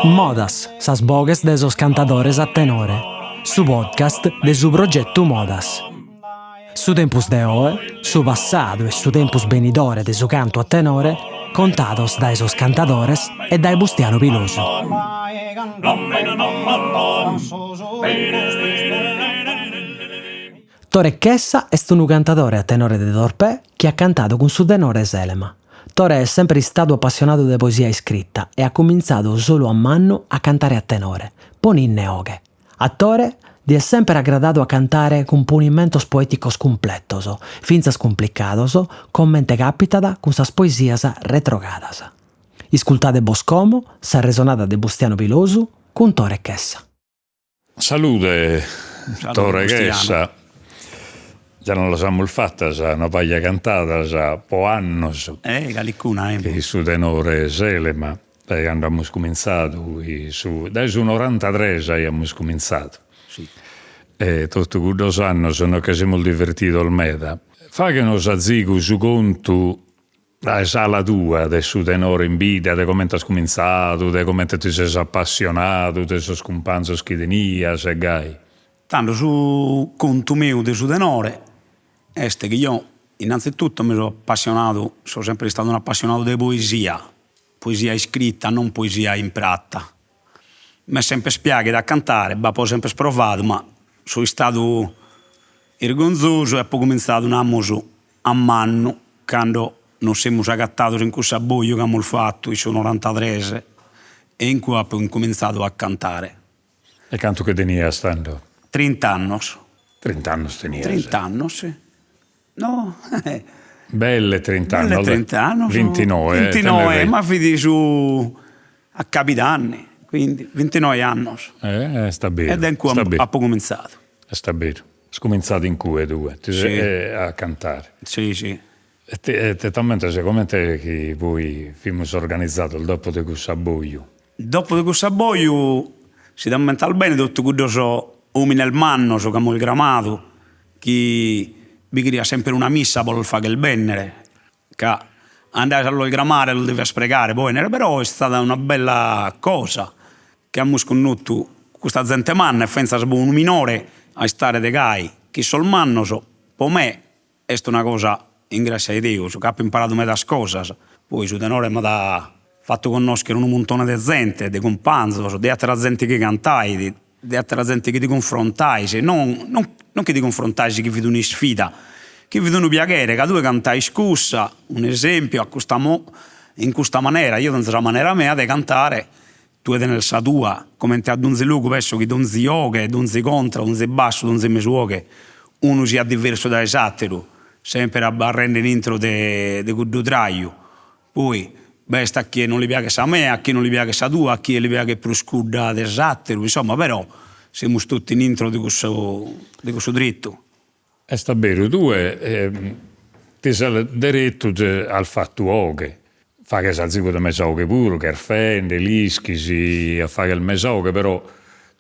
Modas, sas bogues de esos cantadores a tenore. Su podcast de su progetto Modas. Su tempus de oe, su passadu e su tempus benidore de su canto a tenore, contados da esos cantadores e dai Bustiano Pilosu. Tore Chessa est unu cantatore a tenore de Dorpè che ha cantato con su tenore Selema. Tore è sempre stato appassionato di poesia iscritta e ha cominciato solo a mannu a cantare a tenore, poninne oghe. A Tore di è sempre aggradato a cantare con ponimentos poeticos completos, finzas complicados, commente capitada con sas poesias retrogadas. Iscultate Boscomo, sa resonata de Bustiano Pilosu, con Tore Chessa. Salute, Tore Chessa. Già non lo siamo fatta, una paglia cantata, po' annos. Calicuna, che su tenore Selema, abbiamo cominciato, dai su 93 abbiamo cominciato. Sì. E tutti questi anni sono che siamo divertiti al meta. Fa che non sazico su conto la sala tua, del suo tenore in vita, di come hai cominciato, di come ti sei appassionato, di suoi scompanzi che tenia, se gai. Tanto su conto mio di su tenore, che io innanzitutto mi sono appassionato, sono sempre stato un appassionato di poesia iscritta, non poesia impratta. Mi è sempre spiaciuto da cantare, poi sempre sprovato, ma sono stato vergognoso e poi ho cominciato un anno a manno, quando non siamo agattati in questo boio che abbiamo fatto, sono 93, e in cui ho cominciato a cantare. E canto che tenia stando? 30 anni. 30 anni tenia? 30 anni, sì. No, Belle 30 anni. Belle 30 anni. 29. 29, ma fidi su a capitanni, quindi 29 anni. Sta bene. Ed è in cui ho cominciato. Sta bene. Hai cominciato in cui due, a cantare. Sì, sì. E talmente secondo te che voi abbiamo organizzato il dopo di questo boio? Dopo di questo boio si dà mentale bene tutti questi uomini nel manno, che abbiamo il gramato, che vi crea sempre una missa per fare il bene, che andare al gramare lo deve sprecare, poi però è stata una bella cosa che abbiamo sconosciuto questa gente manna e pensa che un minore a stare de gai, che sul manno per me è una cosa in grazia di Dio, che ho imparato metà cose, poi su tenore mi ha fatto conoscere un montone di gente, di compagni, di altra gente che cantai, di altra gente che ti confrontai, non che ti confrontai, che vedi una sfida, che vedi un piacere, che tu cantai scussa, un esempio, in questa maniera, io non so la maniera mia di cantare, tu ed nel sa tua, come te ad un luogo, penso che un zioche, un contra, un basso, un mesuoche, uno sia diverso da esattero, sempre a rendere intro di quel traio, poi, sta a chi non gli piace a me, a chi non gli piace a tua, a chi gli piace più scuda d'esattero, insomma, però siamo tutti in intro di questo dritto. E sta bene, tu ti sei diretto al fatto che fa che salzico da mesaughe pure, che erfende, lischi, a fare il mesaughe, però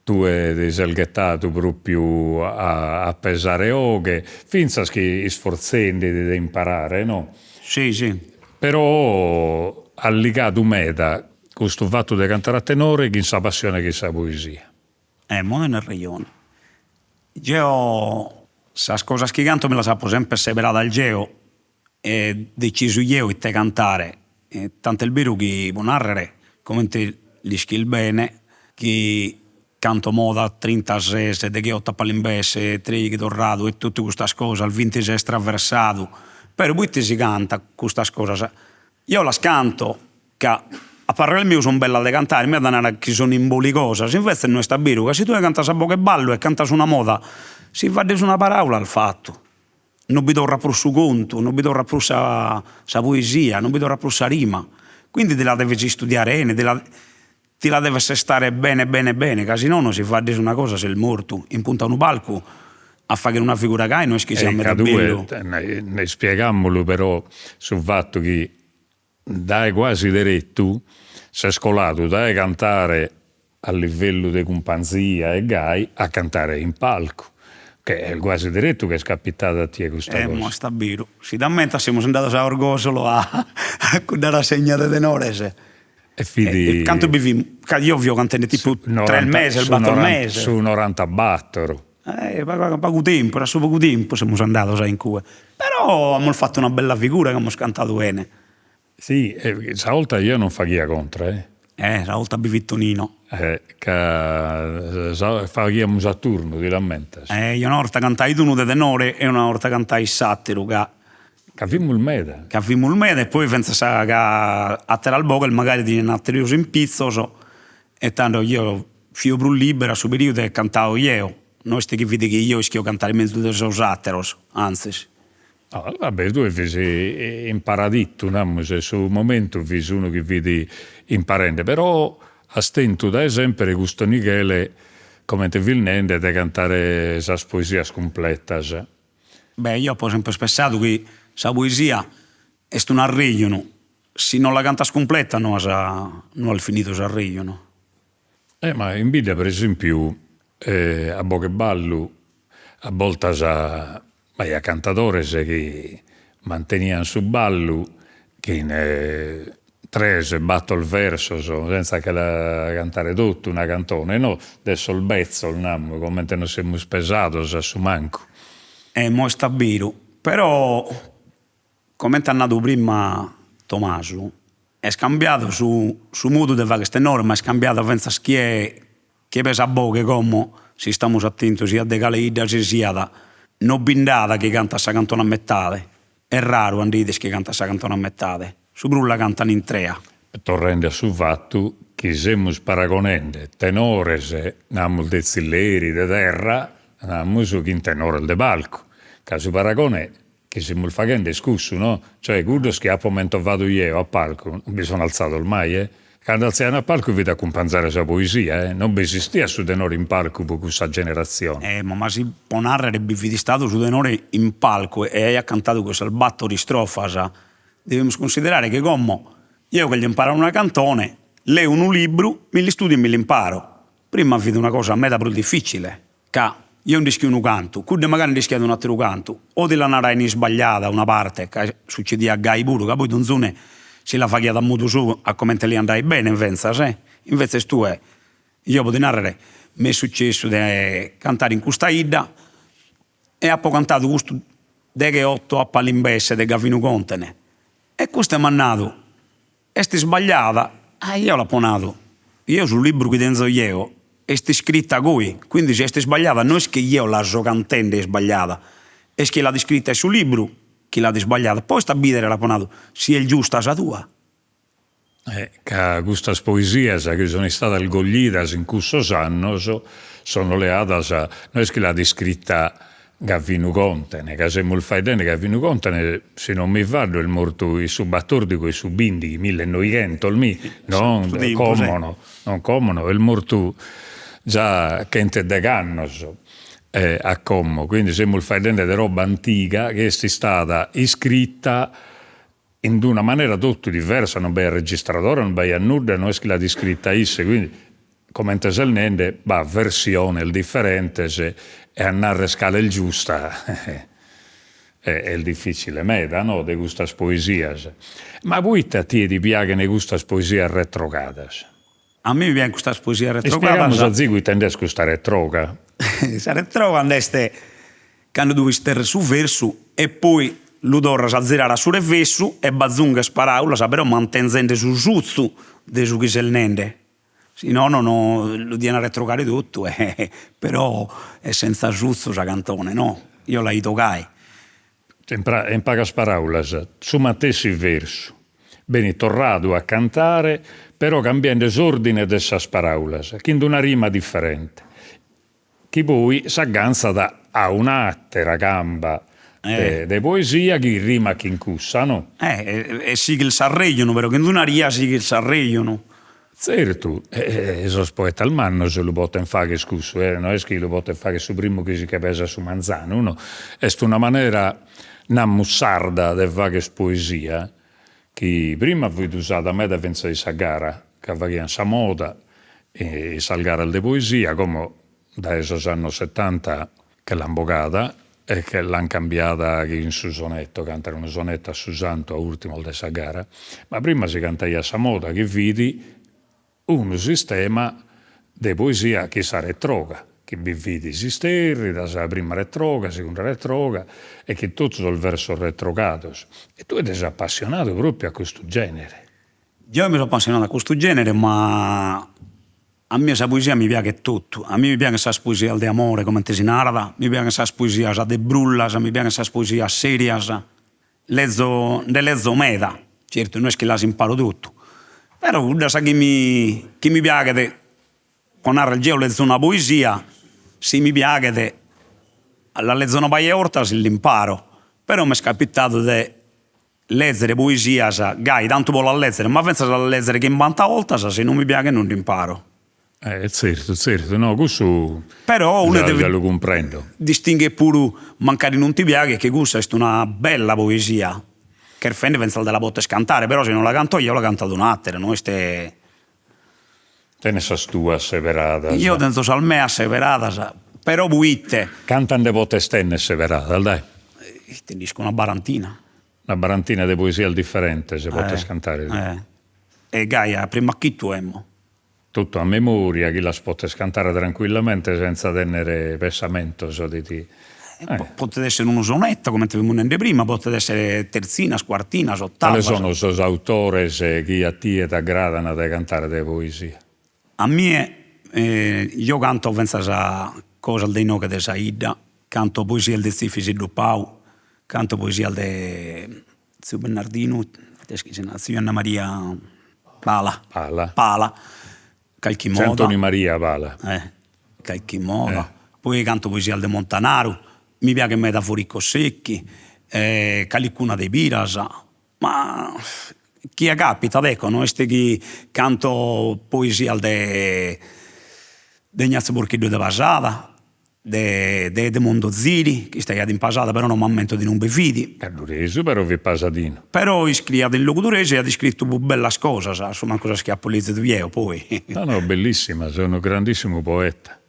tu ti sei gettato proprio a pesare oghe, finza che sforzando di imparare, no? Sì, sì. Però ha legato meta questo fatto di cantare a tenore che sa passione che sa poesia. Mo nel ragione. Io, le cose che canto me le sapo sempre separate dal geo e deciso io di te cantare. E tanto il vero che può narrare, come te li schil bene, che canto moda 36, de che 8 palimbese, 3 che torrado e tutte queste cose, al 26 traversato. Però poi ti si canta queste cose. Io la scanto che a parole mio sono bella da cantare, mi danno che sono imbolicose. Invece non sta vero che se tu cantas a poco e ballo e cantas una moda, si va di una parola al fatto. Non vi torna più su conto, non vi torna più sa poesia, non vi torna più sa rima. Quindi te la devi studiare, ti la deve stare bene, che se no non si fa di una cosa, se il morto in punta a un palco a fare una figura che non è che sia metà bello. Ne spiegamolo però sul fatto che dai quasi diretto sei scolato dai cantare a livello di companzia e gai a cantare in palco. che è quasi diretto che è scappata a te questa cosa. Ma sta vero. Sicuramente siamo andati a Orgosolo a dare la segna di tenore. E fidi... Quanto bevi? Io vi ho cantato tipo 3 al mese, il batto al mese. Su 90 battero. Poco tempo, era solo poco tempo siamo andati, sai, in cui. Però abbiamo fatto una bella figura che abbiamo cantato bene. Sì, stavolta io non faghia contro, Una volta bivittonino. Che faghiamo a turno, ti lammentas. Io una volta cantai tu de tenore e una volta cantai satiro, che Capimmo il meda. avvimmo il mede e poi pensa che a te al Vogel magari ti ne atterioso in pizzo, e tanto io fio più libera su periodo e cantavo io. Non sti che vedi che io ischio cantare in mezzo dei suoi satteros, anzi. Oh, vabbè, tu hai imparadito, no? Se sul momento vi uno che vedi imparente, però a stento da esempio questo Michele come te vilnende da cantare esas poesias completas. Beh, io ho sempre pensato che la poesia è un arrigliono. Se non la cantas completa, non ha finito l'arrigliono. Ma in vita, per esempio, a Bocheballu, a volte a cantatori che mantenivano su ballo, che in tre batto il verso, senza che la cantare tutto, una cantone, no? Adesso il bezzo, come non siamo spesati, a su manco. Mo sta vero. Però, come ha nato prima Tommaso, è scambiato su modo di fare queste norme, è scambiato pensa che pesa poco come se stiamo attenti sia de Galeida sia da non bindata che canta sa cantone a metà. È raro andite che canta sa cantone a metà. Su brulla cantano in tre. Torrende sul fatto che siamo paragonando tenores, namus de zilleri de terra, namus che in tenore de palco. Caso paragone che siamo facendo scusso, no? Cioè, quello che a momento vado io a palco, non mi sono alzato ormai, Quando alziano a palco vi da accompagnare la poesia, Non esistia su tenore in palco per questa generazione. Ma si può narrare di stato su tenore in palco e hai cantato questo albatto di strofa, dobbiamo considerare che come io che gli imparo una cantone, leo un libro, me li studio e me li imparo. Prima vedo una cosa a me da più difficile, che io non rischio un canto, quando magari rischio un altro canto, o di la narraini sbagliata una parte, che succede a Gai pure, che poi non zone se la fa da modo su a come te li andai bene, invece tu io posso narrare, mi è successo di cantare in questa idda e ho cantato questo deghe 8 a Palimbesse de Gavino Contene e questo è mannato e sti sbagliata io l'ho ponato io sul libro che tengo io e sti scritta coi quindi se sti sbagliata non è che io la so cantando è sbagliata è che l'ha scritta sul libro che l'ha sbagliata poi sta a bidere l'ha ponato sia il giusta sa tua che queste poesie che sono state algogliate in questo anno sono leate a non è che l'ha scritta Gavino Contene, che se il fai bene Gavino Contene, se non mi vado, è morto i subattori di quei subindi, 1900, non comono, è morto già Kente de Gannos a Como, quindi se il fai bene di roba antica che è stata iscritta in una maniera tutto diversa, non vai al registratore, non vai a nulla, non è che l'ha iscritta isse, quindi come te se nende, versione il differente e a narrare scala il giusta è il difficile meta, no? De queste poesie. Ma voi a te ti piacciono queste poesie retrograde? A me mi piace questa poesia retrograda. Spieghiamo a Zigu intendes questa retroga. La retroga andeste quando devi stare su verso e poi lo dorras a zerare su reverso e bazzunga sparaulas, però mantenendo su giusto de su che se nende. Se no, lo diano a retrogare tutto, però è senza giusto la cantone, no? Io la toccai. In pagas paraulas, su matessi verso, bene tornato a cantare, però cambiando l'esordine delle paraulas, quindi una rima differente. Che poi s'agganza a un'altra gamba de poesia che rima che incussa, no? E sì che il sarregliono, però che non una ria sì che il sarregliono. Certo, esos poeta al manno se lo poten fare scusso, non è che lo poten fare su primo che si capesa su manzano, no? È una maniera mussarda di fare poesia che prima fu usata a me da pensare di sagara, che facevano sa moda e salgara di poesia, come da esos anni 70 che che l'hanno bocata e che l'hanno cambiata in su sonetto, cantare una sonetta a su santo a ultimo de sa gara, ma prima si cantava a sa moda che vidi un sistema di poesia che sa retroga, che vi vidi si sterri, da sa prima retroga, seconda retroga, e che tutti sono il verso retrogatos. E tu sei appassionato proprio a questo genere. Io mi sono appassionato a questo genere, ma a me la poesia mi piace tutto. A me mi piace la poesia di amore, come te si narra, mi piace la poesia de brullas, mi piace la poesia serias. Leggo meta, certo, non è che la imparo tutto. Però da sa che mi piace, quando io leggo una poesia, se mi piace, la leggo una paia volta se l'imparo. Però mi è capitato di leggere poesia, gai, tanto per la leggere, ma penso a leggere che in 20 volte, se non mi piace non l'imparo. Certo, no, questo però uno deve lo comprendo. Distingue pure, magari non ti piace, che questa è una bella poesia, che il fende pensa della botte scantare, però se non la canto io la canto ad un'altra, no? Te ne sa tua asseverata. Io penso al me asseverata, però buitte. Cantano de botte stenne asseverata, dai. Ti dico una barantina. Una barantina di poesia al differente, se pote scantare. E Gaia, prima chi tu emmo? Tutto a memoria, chi la può scantare tranquillamente senza tenere pensamento, so di ti. Potete essere uno sonetto, come ti abbiamo detto prima, potete essere terzina, quartina, ottava. Quali sono i autori che a te ti aggradano da cantare delle poesie? A me, io canto, penso a cosa dei no che de Saida, canto poesia di Zifisi Dupau, canto poesia di Zio Bernardino, Zio Anna Maria Pala. Qualche moda. Antoni Maria Pala. Qualche moda. Poi canto poesia di Montanaro, mi piace Metaforico Secchi, Calicuna dei Biras, ma chi capita, ecco, non è che canto poesia di Ignazio Borchiddu de Pasada, de Mondo Ziri, che stai in Pasada, però non mi ammento di non bevidi. Cadurese, però vi pasadino. Però iscriviamo in Logudurese e ha descritto belle cose, insomma, cosa schiappo lì di viejo poi. No, bellissima, sono un grandissimo poeta.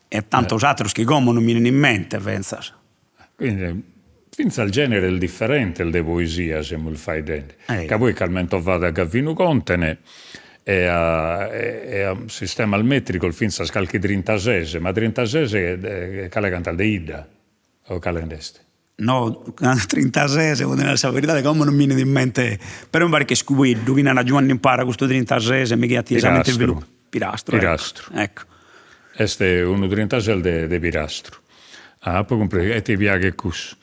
E tanto altri che come non mi viene in mente, pensa. Quindi, finza il genere è il differente, il de poesia, se mi fai dentro. Che poi calmento vado a Gavino Contene, e a sistema al metrico il finza scalchi 36, ma 36 che le canta de Ida o calendeste? No, 36, vuol dire la verità, come non mi viene in mente, però mi pare che scuido, che non Giovanni impara questo 36, mi chiede esattamente il Pirastro. Ecco. Este uno 36 de Pirastro. Poi comprei, e ti piace così.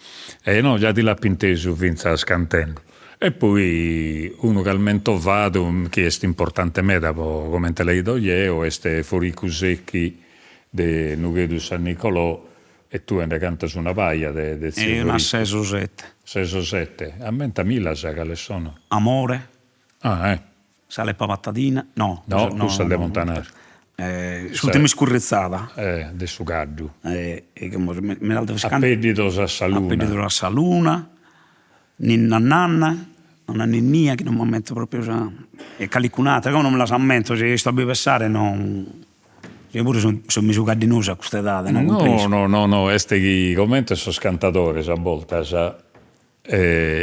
No, già ti l'ha pinteso finza scantendo. E poi uno che al mento vado, che è importante me, dopo come te l'hai detto io, è Foricu Secchi de Nughedu San Nicolò, e tu ne canta su una paia de E una 6 o 7. 6 o 7. A me mila sa che le sono. Amore. Sale patattina. No, questo è de Montanaro. L'ultima scurrezzata. De Sugaddu. Me la devo Appedditos a Saluna. Appedditos a Saluna. Ninna Nanna. Una ninnia che non mi ammento proprio, è calicunata, come non me la so ammento, se sto a pensare non. Io pure sono messo cardinoso a questa età. No, este chi commenta sono cantatore, a volte,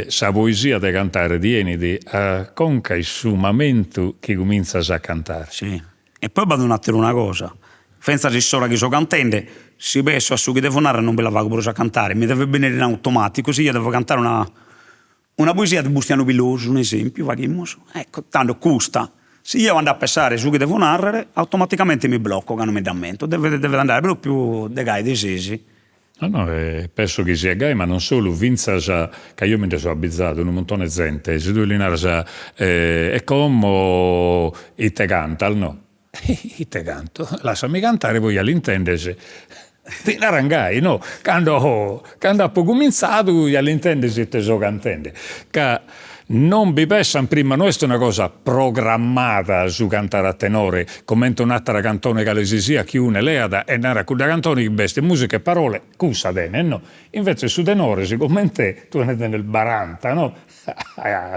sa poesia da cantare tieni a conca il suo momento che comincia a cantare. Sì, e poi vado un attimo una cosa, pensa se solo che so cantante, se penso a su che devo narrare non me la vago pure a cantare, mi deve venire in automatico, così io devo cantare una poesia di Bustiano Piloso, un esempio, ecco, tanto custa. Se io vado a pensare su che devo narrare, automaticamente mi blocco, che non mi dà mento. Deve andare proprio de gai, dei sesi. No, penso che sia gai, ma non solo. Vinza che io mi sono abbizzato in un montone di gente. Se tu li narra, è come e te canta, no? E te canto. Lasciami cantare, poi all'intendese. Ti narangai, no? Quando ho cominciato, all'intendese te so cantende. Che non vi pensano prima, non è una cosa programmata su cantare a tenore, come un'altra cantone che le si sia, chi une leada e narra con la cantone che veste musica e parole, cusa bene, no? Invece su tenore, siccome te, tu ne nel baranta, no?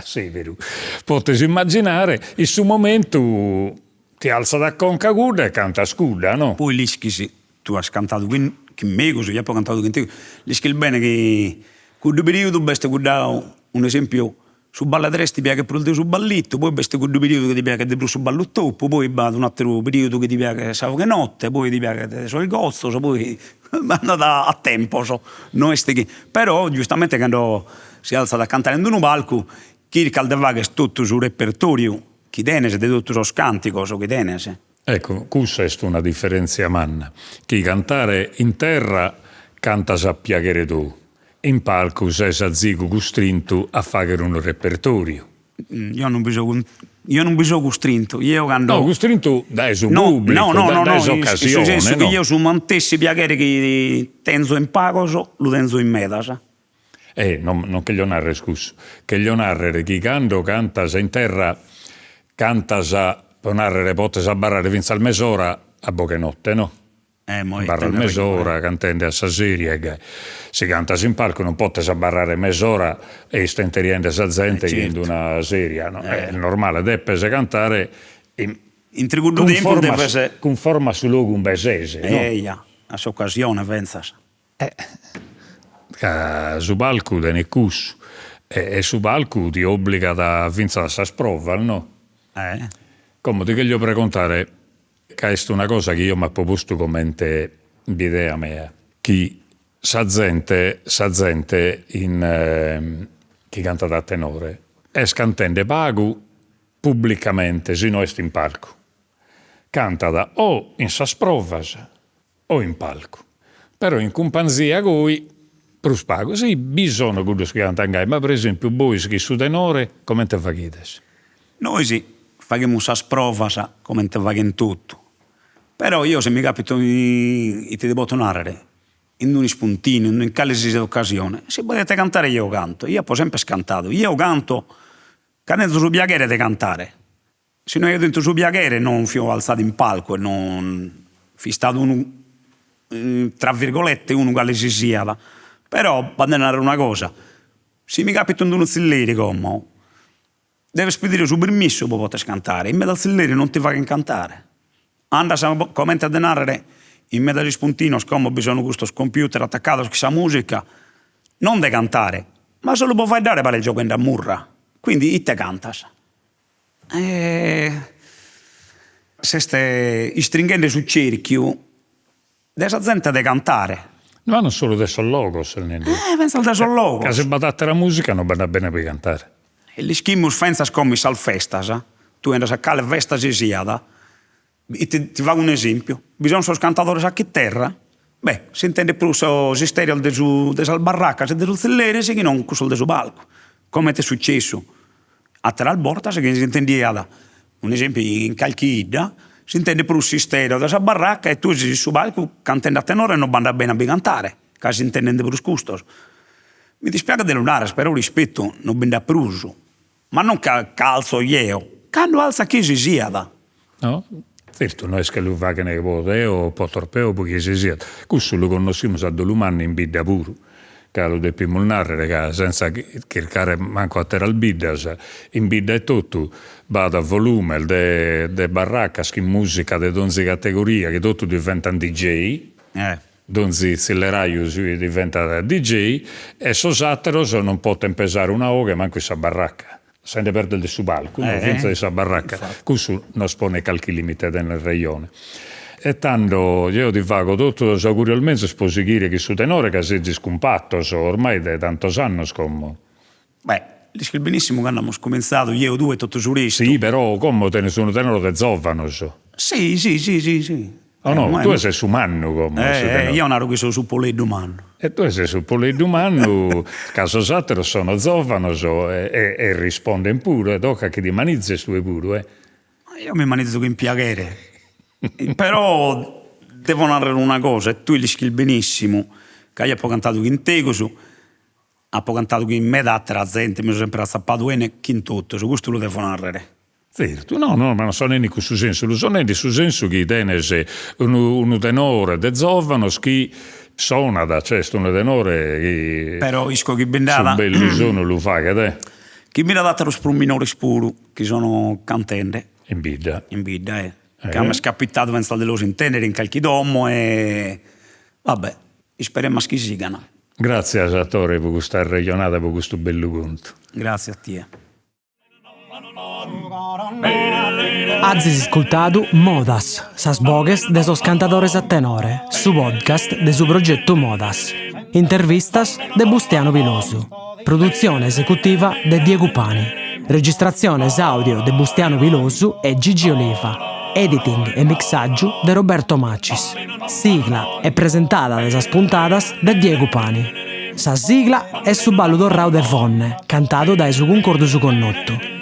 Sì, vero. Potete immaginare, il suo momento ti alza da conca guda e canta scuda, no? Poi l'ischisi, tu hai cantato che me così, io ho cantato con te. Dice bene che quel periodo basta un esempio su balladres ti piace per il su ballitto, poi basta quel periodo che ti piace per su ballottopo, poi va un altro periodo che ti piace sabato che notte, poi ti piace il gozzo, poi andata a tempo, non è che. Però giustamente quando si alza da cantare in un palco, chi caldeva è tutto sul repertorio, chi tenese, di tutto lo scantico, chi tenese. Ecco, questa è una differenza manna. Chi cantare in terra canta sa piacere tu, in palco sei sa zico costrinto a fare un repertorio. Io non bisogno costrinto, io quando... No, costrinto dai su no, pubblico, dai su occasione. Nel senso no? che io su mantessi piacere che tenzo in pago, lo tenzo in meta, sa? Non che gli narre, scusa, che gli narre chi quando canta sa in terra, canta sa, può narrare, potes a barrare fino al mesora a poche notte, no? Barra al mesora, cantando a sa serie, che si canta in palco, non potes a barrare mesora e stenteriendo sa gente certo. in una serie, no? È normale, deve cantare in tributo tempo deve essere... con forma su luogo un besese, no? A sua occasione, pensas. Su palco tiene cus e su palco ti obbliga a vincere la sprova, no? Come ti voglio precontare che è una cosa che io mi ho proposto come idea mia, che sa gente chi canta da tenore è scantende pago pubblicamente se non è in palco, canta da o in sa sprovas o in palco, però in compagnia coi per spago, sì, bisogna che si canta, ma per esempio voi che su tenore come te fate? Noi sì, facciamo sa sprovas come te va in tutto. Però io se mi capito ti devo narrare in un spuntino, in qualsiasi occasione, se potete cantare io canto. Io ho sempre scantato, io canto cadendo su piacere di cantare. Se non io dentro su piacere non fio alzato in palco e non fi stato uno, tra virgolette, uno qualsiasi sia. Però, vado a narrare una cosa, se mi capito in uno zilleri come, deve spedire su permesso per poter cantare, in mezzo al zilleri non ti fa che cantare. Anda come a denarre in mezzo agli spuntini, come bisogna questo computer attaccato a questa musica, non de cantare, ma solo può fare dare per il gioco in da murra. Quindi te cantas. Se stai stringendo sul cerchio, dessa gente de cantare. Ma non solo adesso al logos, pensa al adesso al logos. Che se badatte la musica non va bene per cantare. E gli schimus fensas come sal festas, tu andas a cale festa si siada. E ti fa un esempio, bisogna sos cantatori a che terra? Beh, si intende più si stereo del barracca, se del zellere, se che non sul del palco. Come è successo a Teral Borta, se che si intendeva, un esempio in Calchida, si intende più si stereo della barracca e tu sei su palco cantando a tenore e non banda bene a cantare, che si intende più custos. Mi dispiace dell'unare, spero rispetto, non benda pruso, ma non calzo io, quando alza chi si sia da. No? Certo, non è che lui fa che ne vuole, o può torpeo, perché si sia. Questo lo conosciamo a Dolumanni in bidda pure, che lo dobbiamo narrare, che senza cercare manco a terra al bidda, in bidda è tutto, va da volume, de barracca, che musica, de donzi categoria, che tutto diventa un DJ, donzi zilleraio diventa DJ, e sosatero non può pesare una oga, manco questa barracca. Se ne perde il suo palco, senza di sua baracca. Questo non spone calchi limite nel regione. E tanto io ti faco tutto, augurio almeno sposi dire che su tenore che si è scompatto, ormai da tantos anni come. Beh, dici benissimo che abbiamo cominciato, io, tu e tutto giuristo. Sì, però come te ne sono tenore che zovano, Sì. Oh no, tu sei su manno come. Io non ero che sono su Poleddo Manno. E tu sei su Poleddo Manno, caso satero sono zovano e risponde pure, tocca che ti manizzi su pure. Io mi manizzo con piacere. Però devo narrare una cosa, e tu li schil benissimo, che io ho cantato in Tegosu, ho cantato in me da altra gente, mi sono sempre azzappato bene in tutto, su questo lo devo narrare. Certo, no, ma non sono in questo senso, lo sono in questo senso che tenese un tenore de zovano che suona da cesto un tenore che però isco che bendava su belli sono lo fa che te chi mi ha dato lo spruminore spuro che sono cantende in bidda che mi è scapitato penso dello intendere in qualche domo e vabbè speriamo che sigano. Grazie a Sattore per questa regionata, per questo bello conto. Grazie a te. Azis ascoltado Modas, sas bogues de sos cantadores a tenore, su podcast de su progetto Modas. Intervistas de Bustiano Pilosu. Produzione esecutiva de Diego Pani. Registrazione audio de Bustiano Pilosu e Gigi Oliva. Editing e mixaggio de Roberto Macis. Sigla è presentata de sas puntadas de Diego Pani. Sa sigla è su ballo dorrao de Fonne, cantato da su concordo su connotto.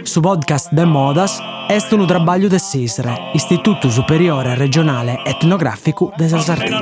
Su podcast de Modas est un trabalho de SISRE, Istituto Superiore Regionale Etnografico de sa Sardegna.